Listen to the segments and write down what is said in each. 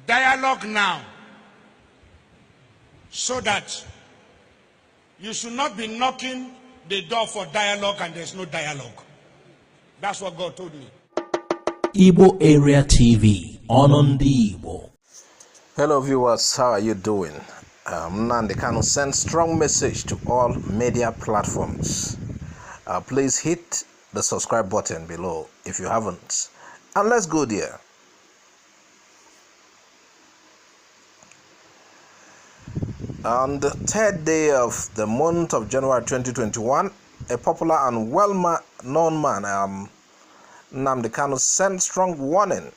Dialogue now, so that you should not be knocking the door for dialogue and there's no dialogue. That's what God told me. Igbo Area TV, on the Igbo. Hello viewers, how are you doing? Nnamdi Kanu sends strong message to all media platforms. Please hit the subscribe button below if you haven't. And let's go there. On the third day of the month of January 2021, a popular and well-known man, Nnamdi Kanu, sent strong warning.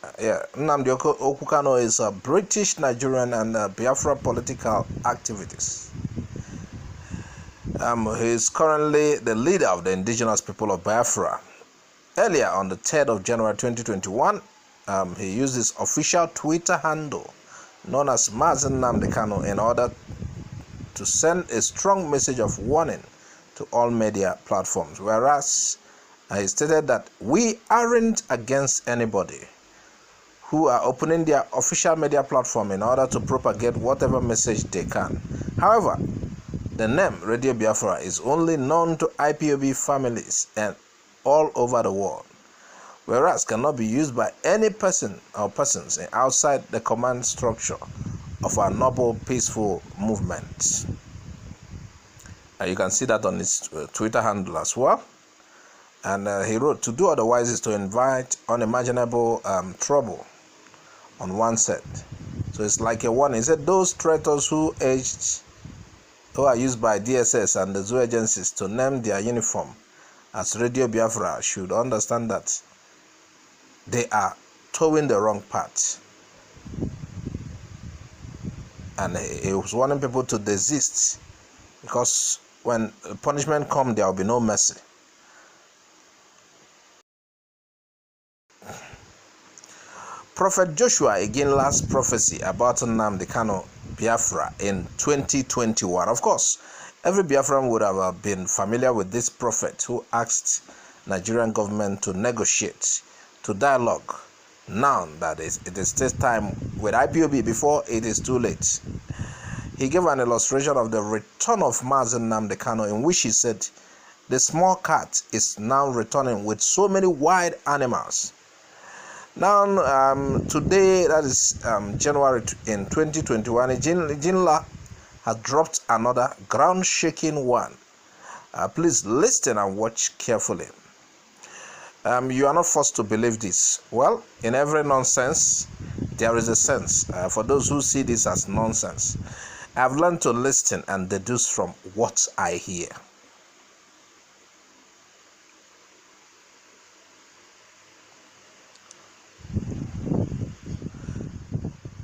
Nnamdi Kanu is a British, Nigerian, and Biafra political activist. He is currently the leader of the indigenous people of Biafra. Earlier on the 3rd of January 2021, he used his official Twitter handle known as Mazi Nnamdi Kanu in order to send a strong message of warning to all media platforms, whereas he stated that we aren't against anybody who are opening their official media platform in order to propagate whatever message they can. However, the name Radio Biafra is only known to IPOB families and all over the world, whereas cannot be used by any person or persons outside the command structure of our noble, peaceful movement. You can see that on his Twitter handle as well. And he wrote, to do otherwise is to invite unimaginable trouble on one side. So it's like a warning. He said those traitors who are used by DSS and the zoo agencies to name their uniform as Radio Biafra should understand that they are towing the wrong path. And he was warning people to desist, because when punishment comes, there will be no mercy. Prophet Joshua Iginla's prophecy about Nnamdi Kanu Biafra in 2021. Of course, every Biafran would have been familiar with this prophet who asked Nigerian government to negotiate, to dialogue, now that it is still time with IPOB before it is too late. He gave an illustration of the return of Mazi Nnamdi Kanu, in which he said the small cat is now returning with so many wild animals. Now, today, that is January in 2021, Iginla has dropped another ground-shaking one. Please listen and watch carefully. You are not forced to believe this. Well, in every nonsense, there is a sense. For those who see this as nonsense, I have learned to listen and deduce from what I hear.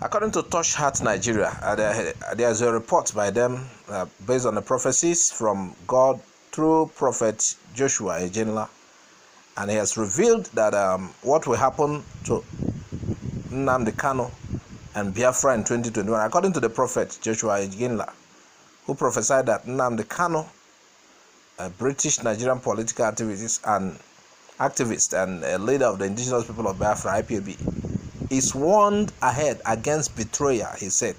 According to Touch Heart Nigeria, there is a report by them based on the prophecies from God through Prophet Joshua Iginla, and he has revealed that what will happen to Nnamdi Kanu and Biafra in 2021, according to the Prophet Joshua Iginla, who prophesied that Nnamdi Kanu, a British Nigerian political activist and a leader of the indigenous people of Biafra, IPOB, is warned ahead against betrayal. He said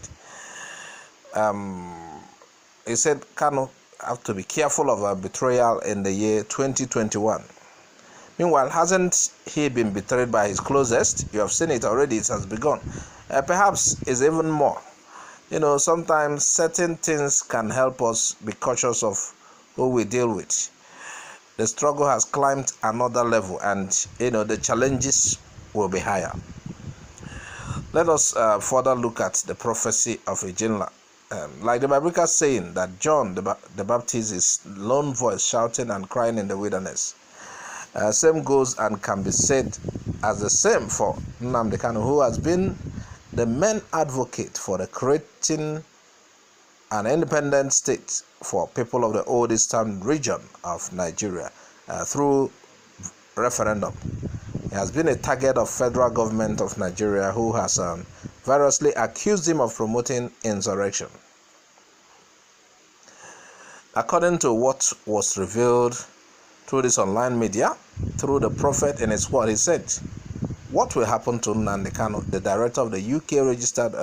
Kanu have to be careful of a betrayal in the year 2021. Meanwhile, hasn't he been betrayed by his closest? You have seen it already. It has begun. Perhaps it's even more. Sometimes certain things can help us be cautious of who we deal with. The struggle has climbed another level, and the challenges will be higher. Let us further look at the prophecy of Iginla. Like the biblical saying that John the Baptist is lone voice shouting and crying in the wilderness. Same goes and can be said as the same for Nnamdi Kanu, who has been the main advocate for the creating an independent state for people of the old eastern region of Nigeria through referendum. He has been a target of federal government of Nigeria, who has variously accused him of promoting insurrection. According to what was revealed through this online media, through the prophet in his word, he said, what will happen to Nnamdi Kanu, the director of the UK registered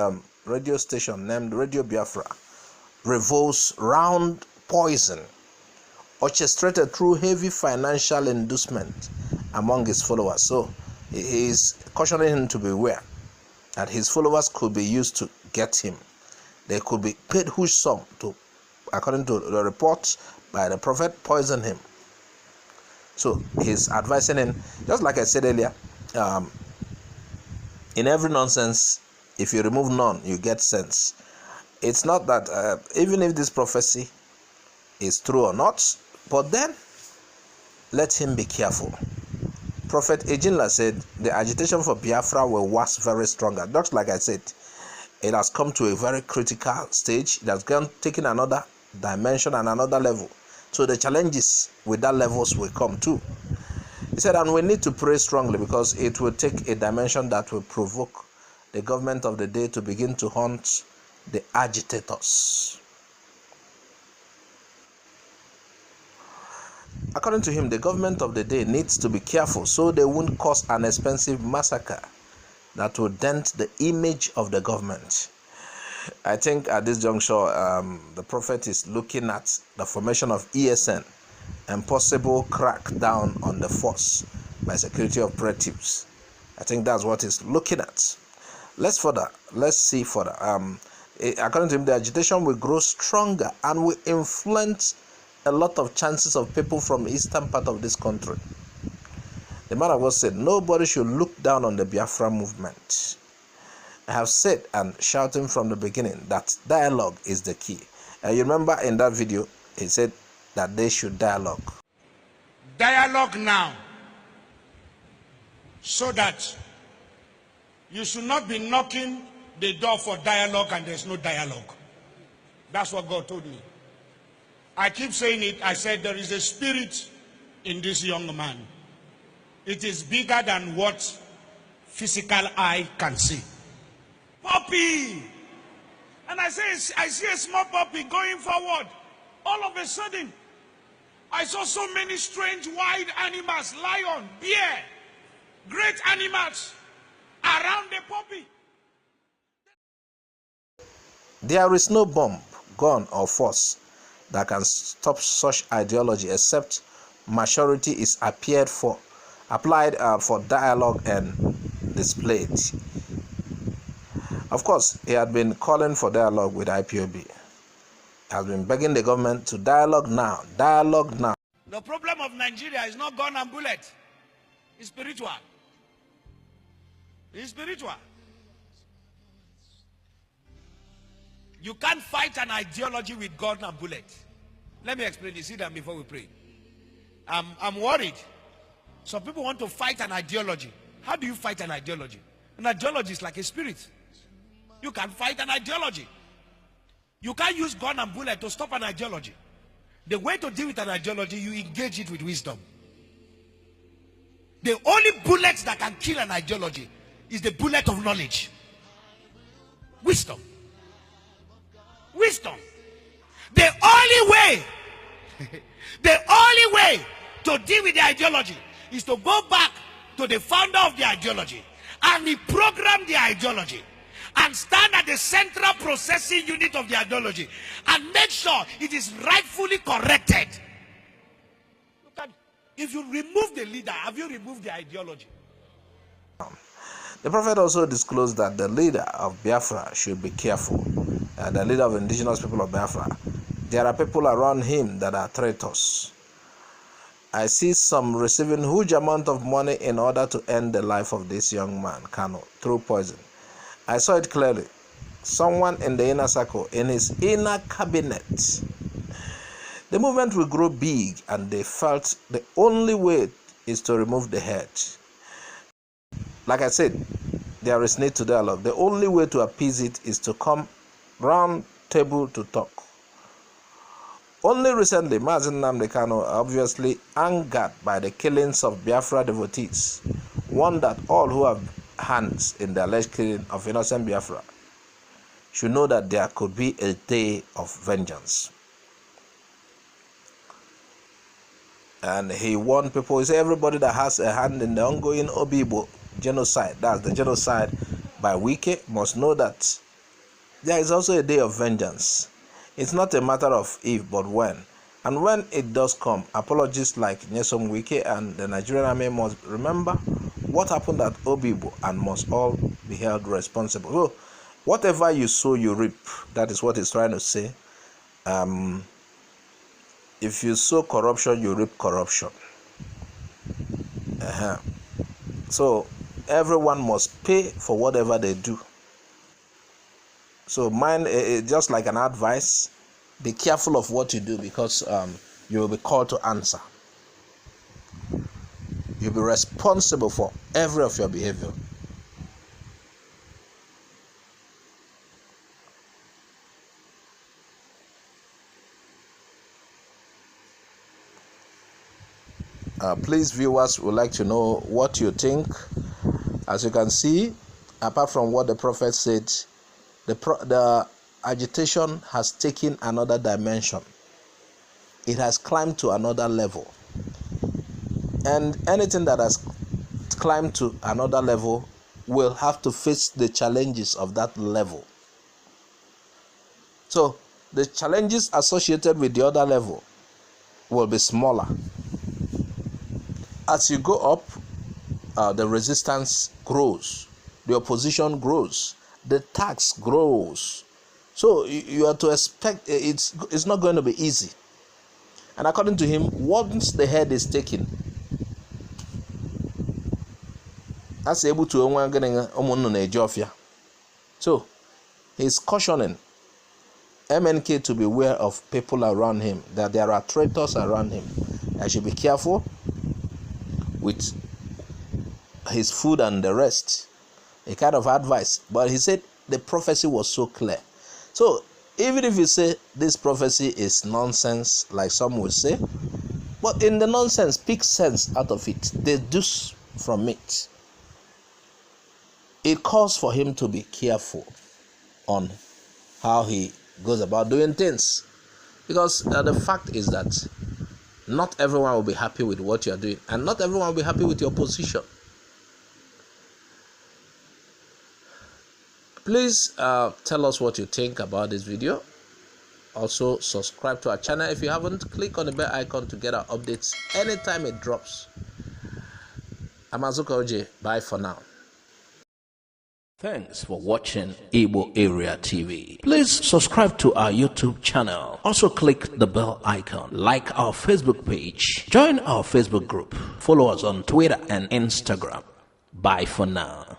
radio station named Radio Biafra, revolves round poison orchestrated through heavy financial inducement among his followers. So he is cautioning him to beware that his followers could be used to get him. They could be paid huge sum to, according to the reports by the prophet, poison him. So he's advising him, just like I said earlier, in every nonsense, if you remove none, you get sense. It's not that, even if this prophecy is true or not, but then let him be careful. Prophet Iginla said the agitation for Biafra will wax very stronger. Just like I said, it has come to a very critical stage. It has taken another dimension and another level. So the challenges with that levels will come too. He said, and we need to pray strongly because it will take a dimension that will provoke the government of the day to begin to hunt the agitators. According to him, the government of the day needs to be careful so they won't cause an expensive massacre that will dent the image of the government. I think at this juncture, the prophet is looking at the formation of ESN and possible crackdown on the force by security operatives. I think that's what he's looking at. Let's see further. According to him, the agitation will grow stronger and will influence a lot of chances of people from the eastern part of this country. The man of God said, nobody should look down on the Biafra movement. I have said and shouting from the beginning that dialogue is the key. And you remember in that video, he said that they should dialogue. Dialogue now, so that you should not be knocking the door for dialogue and there's no dialogue. That's what God told me. I keep saying it. I said there is a spirit in this young man. It is bigger than what physical eye can see. Puppy! And I see a small puppy going forward. All of a sudden, I saw so many strange wild animals, lion, bear, great animals around the puppy. There is no bomb, gun, or force that can stop such ideology except maturity is applied for dialogue and displayed. Of course, he had been calling for dialogue with IPOB. He has been begging the government to dialogue now. Dialogue now. The problem of Nigeria is not gun and bullet. It's spiritual. It's spiritual. You can't fight an ideology with gun and bullet. Let me explain this. Sit down before we pray. I'm worried. Some people want to fight an ideology. How do you fight an ideology? An ideology is like a spirit. You can fight an ideology. You can't use gun and bullet to stop an ideology. The way to deal with an ideology, you engage it with wisdom. The only bullet that can kill an ideology is the bullet of knowledge. Wisdom. Wisdom. The only way to deal with the ideology is to go back to the founder of the ideology and reprogram the ideology and stand at the central processing unit of the ideology and make sure it is rightfully corrected. Look at, if you remove the leader, have you removed the ideology? The prophet also disclosed that the leader of Biafra should be careful. The leader of indigenous people of Biafra, there are people around him that are traitors. I see some receiving huge amount of money in order to end the life of this young man, Kanu, through poison. I saw it clearly. Someone in the inner circle, in his inner cabinet. The movement will grow big, and they felt the only way is to remove the head. Like I said, there is need to dialogue. The only way to appease it is to come round table to talk. Only recently, Mazi Nnamdi Kanu, obviously angered by the killings of Biafra devotees, warned that all who have hands in the alleged killing of innocent Biafra should know that there could be a day of vengeance. And he warned people, he said everybody that has a hand in the ongoing Obibo genocide, that's the genocide by Wike, must know that there is also a day of vengeance. It's not a matter of if, but when. And when it does come, apologists like Nyesom Wike and the Nigerian army must remember what happened at Obibo and must all be held responsible. So, whatever you sow, you reap. That is what he's trying to say. If you sow corruption, you reap corruption. So, everyone must pay for whatever they do. So, mine, just like an advice, be careful of what you do, because you will be called to answer. You'll be responsible for every of your behavior. Please, viewers, would like to know what you think. As you can see, apart from what the prophet said, the agitation has taken another dimension. It has climbed to another level. And anything that has climbed to another level will have to face the challenges of that level. So, the challenges associated with the other level will be smaller. As you go up, the resistance grows, the opposition grows, the tax grows. So you are to expect it's not going to be easy. And according to him, once the head is taken, that's able to. So he's cautioning MNK to be aware of people around him, that there are traitors around him. I should be careful with his food and the rest. A kind of advice. But he said the prophecy was so clear. So even if you say this prophecy is nonsense, like some will say, but in the nonsense, pick sense out of it, deduce from it. It calls for him to be careful on how he goes about doing things. Because the fact is that not everyone will be happy with what you are doing, and not everyone will be happy with your position. Please tell us what you think about this video. Also, subscribe to our channel if you haven't. Click on the bell icon to get our updates anytime it drops. I'm Azuka Oje. Bye for now. Thanks for watching Igbo Area TV. Please subscribe to our YouTube channel. Also click the bell icon. Like our Facebook page. Join our Facebook group. Follow us on Twitter and Instagram. Bye for now.